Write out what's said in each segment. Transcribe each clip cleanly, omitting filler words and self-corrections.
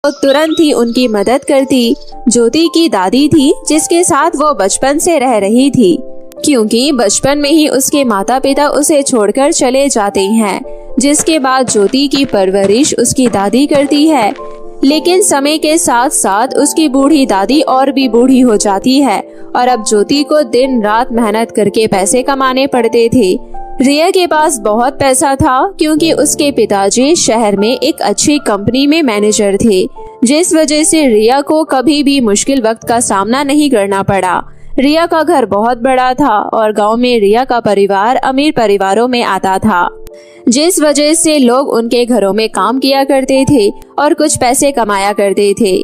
तो तुरंत ही उनकी मदद करती। ज्योति की दादी थी जिसके साथ वो बचपन से रह रही थी, क्योंकि बचपन में ही उसके माता पिता उसे छोड़कर चले जाते हैं, जिसके बाद ज्योति की परवरिश उसकी दादी करती है। लेकिन समय के साथ साथ उसकी बूढ़ी दादी और भी बूढ़ी हो जाती है और अब ज्योति को दिन रात मेहनत करके पैसे कमाने पड़ते थे। रिया के पास बहुत पैसा था क्योंकि उसके पिताजी शहर में एक अच्छी कंपनी में मैनेजर थे, जिस वजह से रिया को कभी भी मुश्किल वक्त का सामना नहीं करना पड़ा। रिया का घर बहुत बड़ा था और गांव में रिया का परिवार अमीर परिवारों में आता था, जिस वजह से लोग उनके घरों में काम किया करते थे और कुछ पैसे कमाया करते थे।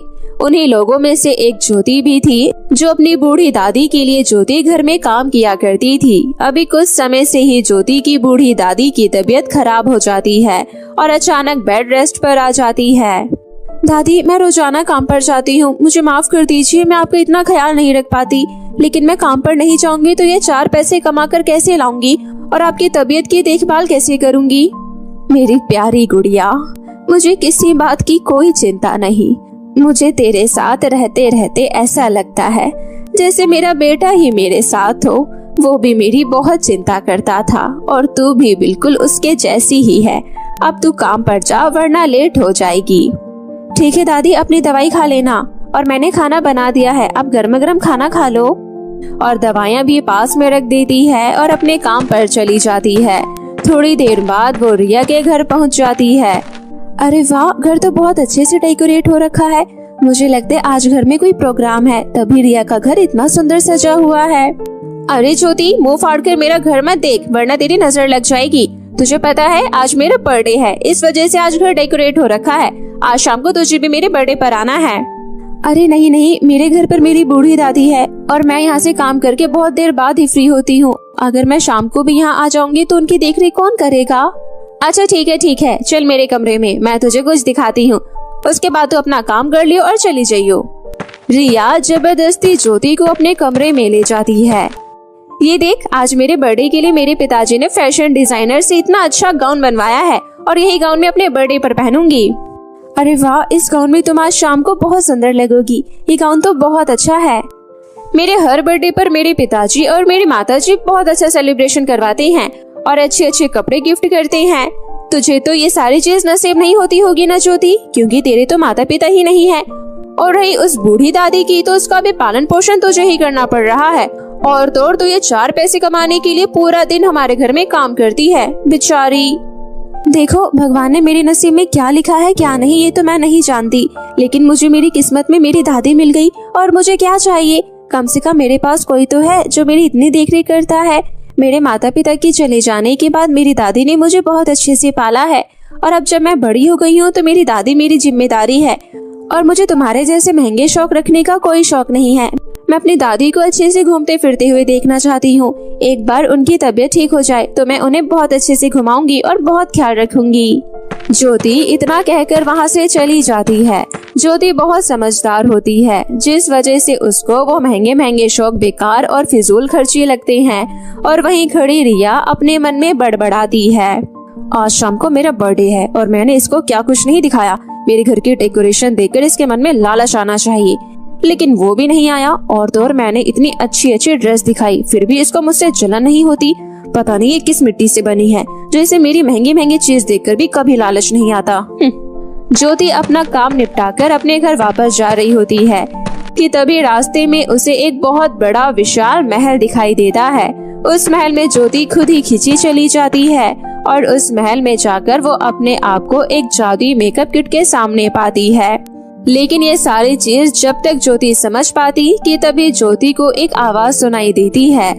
उन्हीं लोगों में से एक ज्योति भी थी जो अपनी बूढ़ी दादी के लिए ज्योति घर में काम किया करती थी। अभी कुछ समय से ही ज्योति की बूढ़ी दादी की तबीयत खराब हो जाती है और अचानक बेड रेस्ट पर आ जाती है। दादी, मैं रोजाना काम पर जाती हूँ, मुझे माफ कर दीजिए, मैं आपका इतना ख्याल नहीं रख पाती, लेकिन मैं काम पर नहीं जाऊंगी तो ये 4 पैसे कमा कर कैसे लाऊंगी और आपकी तबीयत की देखभाल कैसे करूंगी। मेरी प्यारी गुड़िया, मुझे किसी बात की कोई चिंता नहीं। मुझे तेरे साथ रहते रहते ऐसा लगता है जैसे मेरा बेटा ही मेरे साथ हो। वो भी मेरी बहुत चिंता करता था और तू भी बिल्कुल उसके जैसी ही है। अब तू काम पर जा वरना लेट हो जाएगी। ठीक है दादी, अपनी दवाई खा लेना और मैंने खाना बना दिया है, आप गर्मा गर्म खाना खा लो। और दवाइयाँ भी पास में रख देती है और अपने काम पर चली जाती है। थोड़ी देर बाद वो रिया के घर पहुँच जाती है। अरे वाह, घर तो बहुत अच्छे से डेकोरेट हो रखा है। मुझे लगता है आज घर में कोई प्रोग्राम है, तभी रिया का घर इतना सुंदर सजा हुआ है। अरे ज्योति, मुंह फाड़ कर मेरा घर मत देख वरना तेरी नजर लग जाएगी। तुझे पता है आज मेरा बर्थडे है, इस वजह से आज घर डेकोरेट हो रखा है। आज शाम को तुझे भी मेरे बर्थडे पर आना है। अरे नहीं नहीं, मेरे घर पर मेरी बूढ़ी दादी है और मैं यहाँ से काम करके बहुत देर बाद ही फ्री होती हूँ। अगर मैं शाम को भी यहाँ आ जाऊंगी तो उनकी देखरेख कौन करेगा। अच्छा ठीक है, चल मेरे कमरे में, मैं तुझे कुछ दिखाती हूँ, उसके बाद तू अपना काम कर लियो और चली जाइयो। रिया जबरदस्ती ज्योति को अपने कमरे में ले जाती है। ये देख, आज मेरे बर्थडे के लिए मेरे पिताजी ने फैशन डिजाइनर से इतना अच्छा गाउन बनवाया है और यही गाउन मैं अपने बर्थडे पर पहनूंगी। अरे वाह, इस गाउन में तुम आज शाम को बहुत सुंदर लगोगी। ये गाउन तो बहुत अच्छा है। मेरे हर बर्थडे पर मेरे पिताजी और मेरी माताजी बहुत अच्छा सेलिब्रेशन करवाते हैं और अच्छे अच्छे कपड़े गिफ्ट करते हैं। तुझे तो ये सारी चीज नसीब नहीं होती होगी ना ज्योति, क्योंकि तेरे तो माता पिता ही नहीं है। और रही उस बूढ़ी दादी की, तो उसका भी पालन पोषण तुझे ही करना पड़ रहा है। और तो ये 4 पैसे कमाने के लिए पूरा दिन हमारे घर में काम करती है बेचारी। देखो, भगवान ने मेरे नसीब में क्या लिखा है क्या नहीं ये तो मैं नहीं जानती, लेकिन मुझे मेरी किस्मत में मेरी दादी मिल गई और मुझे क्या चाहिए। कम से कम मेरे पास कोई तो है जो मेरी इतनी देखरेख करता है। मेरे माता पिता के चले जाने के बाद मेरी दादी ने मुझे बहुत अच्छे से पाला है और अब जब मैं बड़ी हो गई हूँ तो मेरी दादी मेरी जिम्मेदारी है। और मुझे तुम्हारे जैसे महंगे शौक रखने का कोई शौक नहीं है। मैं अपनी दादी को अच्छे से घूमते फिरते हुए देखना चाहती हूँ। एक बार उनकी तबीयत ठीक हो जाए तो मैं उन्हें बहुत अच्छे से घुमाऊंगी और बहुत ख्याल रखूंगी। ज्योति इतना कहकर वहाँ से चली जाती है। ज्योति बहुत समझदार होती है, जिस वजह से उसको वो महंगे महंगे शौक बेकार और फिजूल खर्ची लगते हैं। और वहीं खड़ी रिया अपने मन में बड़बड़ाती है, आज शाम को मेरा बर्थडे है और मैंने इसको क्या कुछ नहीं दिखाया। मेरे घर की डेकोरेशन देखकर इसके मन में लालच आना चाहिए, लेकिन वो भी नहीं आया। और तो और मैंने इतनी अच्छी अच्छी ड्रेस दिखाई, फिर भी इसको मुझसे जलन नहीं होती। पता नहीं ये किस मिट्टी से बनी है जो इसे मेरी महंगी महंगी चीज देखकर भी कभी लालच नहीं आता। ज्योति अपना काम निपटाकर अपने घर वापस जा रही होती है कि तभी रास्ते में उसे एक बहुत बड़ा विशाल महल दिखाई देता है। उस महल में ज्योति खुद ही खिंची चली जाती है और उस महल में जाकर वो अपने आप को एक जादुई मेकअप किट के सामने पाती है। लेकिन ये सारी चीज जब तक ज्योति समझ पाती कि तभी ज्योति को एक आवाज सुनाई देती है,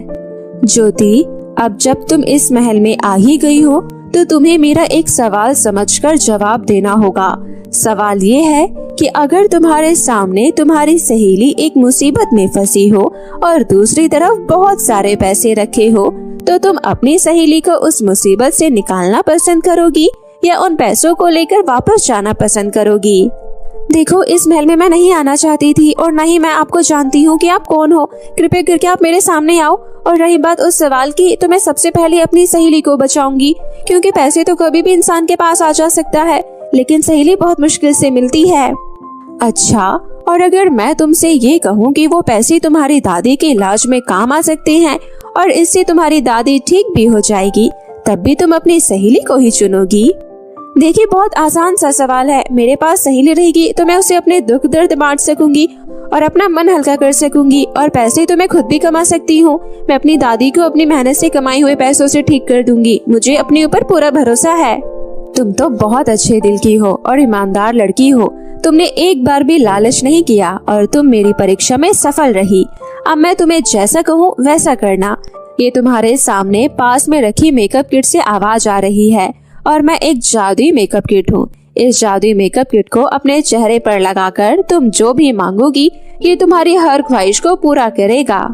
ज्योति, अब जब तुम इस महल में आ ही गई हो तो तुम्हें मेरा एक सवाल समझकर जवाब देना होगा। सवाल ये है कि अगर तुम्हारे सामने तुम्हारी सहेली एक मुसीबत में फंसी हो और दूसरी तरफ बहुत सारे पैसे रखे हो, तो तुम अपनी सहेली को उस मुसीबत से निकालना पसंद करोगी या उन पैसों को लेकर वापस जाना पसंद करोगी? देखो, इस महल में मैं नहीं आना चाहती थी और न ही मैं आपको जानती हूँ कि आप कौन हो। कृपया करके आप मेरे सामने आओ। और रही बात उस सवाल की, तो मैं सबसे पहले अपनी सहेली को बचाऊंगी, क्योंकि पैसे तो कभी भी इंसान के पास आ जा सकता है, लेकिन सहेली बहुत मुश्किल से मिलती है। अच्छा, और अगर मैं तुमसे ये कहूँ कि वो पैसे तुम्हारी दादी के इलाज में काम आ सकते हैं और इससे तुम्हारी दादी ठीक भी हो जाएगी, तब भी तुम अपनी सहेली को ही चुनोगी? देखिए, बहुत आसान सा सवाल है। मेरे पास सहेली रहेगी तो मैं उसे अपने दुख दर्द बांट सकूंगी और अपना मन हल्का कर सकूंगी, और पैसे तो मैं खुद भी कमा सकती हूँ। मैं अपनी दादी को अपनी मेहनत से कमाई हुए पैसों से ठीक कर दूंगी। मुझे अपने ऊपर पूरा भरोसा है। तुम तो बहुत अच्छे दिल की हो और ईमानदार लड़की हो। तुमने एक बार भी लालच नहीं किया और तुम मेरी परीक्षा में सफल रही। अब मैं तुम्हें जैसा कहूँ वैसा करना। ये तुम्हारे सामने पास में रखी मेकअप किट से आवाज आ रही है और मैं एक जादुई मेकअप किट हूँ। इस जादुई मेकअप किट को अपने चेहरे पर लगाकर तुम जो भी मांगोगी, ये तुम्हारी हर ख्वाहिश को पूरा करेगा।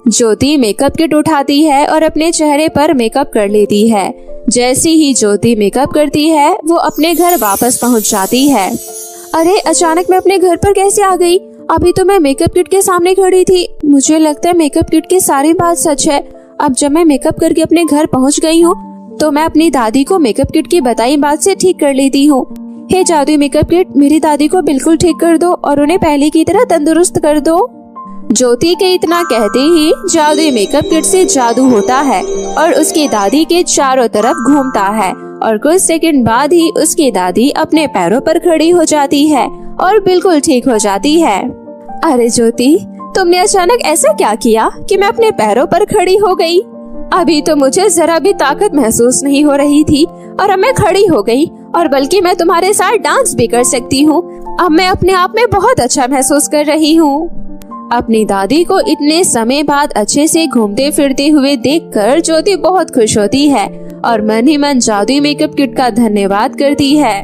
ज्योति मेकअप किट उठाती है और अपने चेहरे पर मेकअप कर लेती है। जैसी ही ज्योति मेकअप करती है, वो अपने घर वापस पहुंच जाती है। अरे, अचानक मैं अपने घर पर कैसे आ गई? अभी तो मैं मेकअप किट के सामने खड़ी थी। मुझे लगता है मेकअप किट की सारी बात सच है। अब जब मैं मेकअप करके अपने घर पहुंच गई हूँ, तो मैं अपनी दादी को मेकअप किट की बताई बात से ठीक कर लेती हूँ। हे जादुई मेकअप किट, मेरी दादी को बिल्कुल ठीक कर दो और उन्हें पहले की तरह तंदुरुस्त कर दो। ज्योति के इतना कहते ही जादुई मेकअप किट से जादू होता है और उसकी दादी के चारों तरफ घूमता है और कुछ सेकंड बाद ही उसकी दादी अपने पैरों पर खड़ी हो जाती है और बिल्कुल ठीक हो जाती है। अरे ज्योति, तुमने अचानक ऐसा क्या किया कि मैं अपने पैरों पर खड़ी हो गई? अभी तो मुझे जरा भी ताकत महसूस नहीं हो रही थी और अब मैं खड़ी हो गई, और बल्कि मैं तुम्हारे साथ डांस भी कर सकती हूँ। अब मैं अपने आप में बहुत अच्छा महसूस कर रही हूँ। अपनी दादी को इतने समय बाद अच्छे से घूमते फिरते हुए देखकर ज्योति बहुत खुश होती है और मन ही मन जादुई मेकअप किट का धन्यवाद करती है।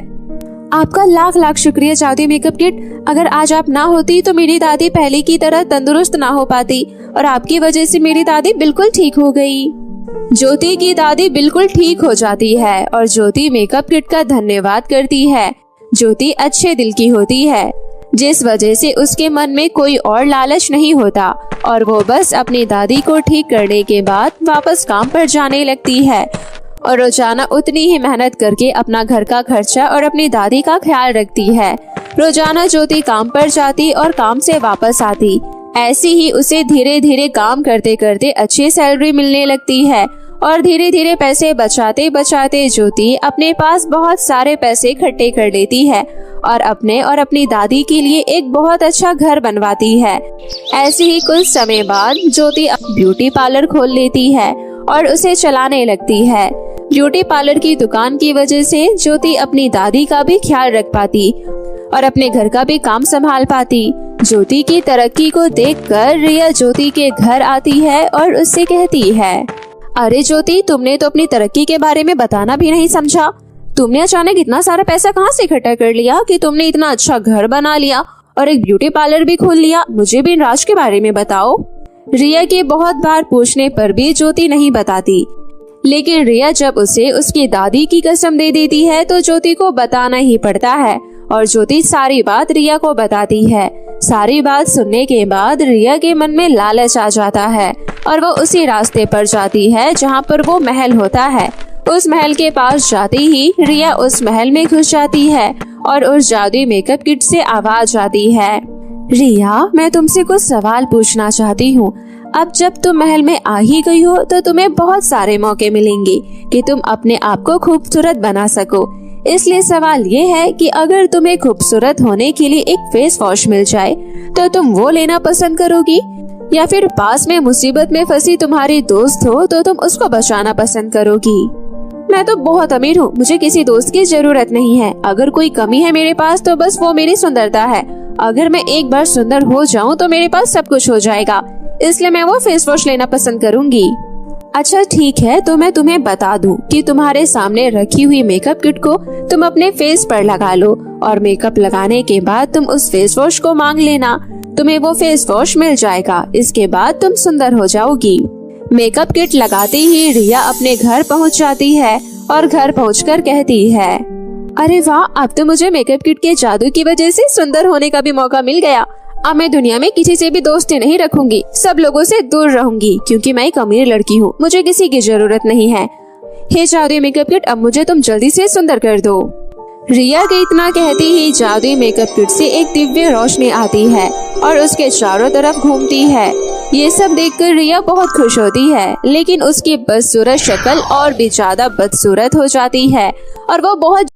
आपका लाख लाख शुक्रिया जादुई मेकअप किट। अगर आज आप ना होती तो मेरी दादी पहले की तरह तंदुरुस्त ना हो पाती और आपकी वजह से मेरी दादी बिल्कुल ठीक हो गई। ज्योति की दादी बिल्कुल ठीक हो जाती है और ज्योति मेकअप किट का धन्यवाद करती है। ज्योति अच्छे दिल की होती है, जिस वजह से उसके मन में कोई और लालच नहीं होता और वो बस अपनी दादी को ठीक करने के बाद वापस काम पर जाने लगती है और रोजाना उतनी ही मेहनत करके अपना घर का खर्चा और अपनी दादी का ख्याल रखती है। रोजाना ज्योति काम पर जाती और काम से वापस आती। ऐसे ही उसे धीरे धीरे काम करते करते अच्छी सैलरी मिलने लगती है और धीरे धीरे पैसे बचाते बचाते ज्योति अपने पास बहुत सारे पैसे इकट्ठे कर लेती है और अपने और अपनी दादी के लिए एक बहुत अच्छा घर बनवाती है। ऐसे ही कुछ समय बाद ज्योति ब्यूटी पार्लर खोल लेती है और उसे चलाने लगती है। ब्यूटी पार्लर की दुकान की वजह से ज्योति अपनी दादी का भी ख्याल रख पाती और अपने घर का भी काम संभाल पाती। ज्योति की तरक्की को देखकर रिया ज्योति के घर आती है और उससे कहती है, अरे ज्योति, तुमने तो अपनी तरक्की के बारे में बताना भी नहीं समझा। तुमने अचानक इतना सारा पैसा कहाँ से इकट्ठा कर लिया कि तुमने इतना अच्छा घर बना लिया और एक ब्यूटी पार्लर भी खोल लिया? मुझे भी इन राज के बारे में बताओ। रिया के बहुत बार पूछने पर भी ज्योति नहीं बताती, लेकिन रिया जब उसे उसकी दादी की कसम दे देती है तो ज्योति को बताना ही पड़ता है और ज्योति सारी बात रिया को बताती है। सारी बात सुनने के बाद रिया के मन में लालच आ जाता है और वो उसी रास्ते पर जाती है जहाँ पर वो महल होता है। उस महल के पास जाते ही रिया उस महल में घुस जाती है और उस जादुई मेकअप किट से आवाज आती है, रिया, मैं तुमसे कुछ सवाल पूछना चाहती हूँ। अब जब तुम महल में आ ही गई हो तो तुम्हें बहुत सारे मौके मिलेंगे कि तुम अपने आप को खूबसूरत बना सको। इसलिए सवाल ये है कि अगर तुम्हें खूबसूरत होने के लिए एक फेस वॉश मिल जाए तो तुम वो लेना पसंद करोगी, या फिर पास में मुसीबत में फंसी तुम्हारी दोस्त हो तो तुम उसको बचाना पसंद करोगी? मैं तो बहुत अमीर हूँ, मुझे किसी दोस्त की जरूरत नहीं है। अगर कोई कमी है मेरे पास तो बस वो मेरी सुंदरता है। अगर मैं एक बार सुंदर हो जाऊँ तो मेरे पास सब कुछ हो जाएगा, इसलिए मैं वो फेस वॉश लेना पसंद करूंगी। अच्छा ठीक है, तो मैं तुम्हें बता दूं कि तुम्हारे सामने रखी हुई मेकअप किट को तुम अपने फेस पर लगा लो और मेकअप लगाने के बाद तुम उस फेस वॉश को मांग लेना, तुम्हें वो फेस वॉश मिल जाएगा। इसके बाद तुम सुंदर हो जाओगी। मेकअप किट लगाते ही रिया अपने घर पहुंच जाती है और घर पहुंचकर कहती है, अरे वाह, अब तो मुझे मेकअप किट के जादू की वजह से सुंदर होने का भी मौका मिल गया। अब मैं दुनिया में किसी से भी दोस्ती नहीं रखूंगी, सब लोगों से दूर रहूंगी क्योंकि मैं एक अमीर लड़की हूँ, मुझे किसी की जरूरत नहीं है। हे जादुई मेकअप किट, अब मुझे तुम जल्दी से सुंदर कर दो। रिया के इतना कहते ही जादुई मेकअप किट से एक दिव्य रोशनी आती है और उसके चारों तरफ घूमती है। ये सब देखकर रिया बहुत खुश होती है, लेकिन उसकी बदसूरत शक्ल और भी ज्यादा बदसूरत हो जाती है और वो बहुत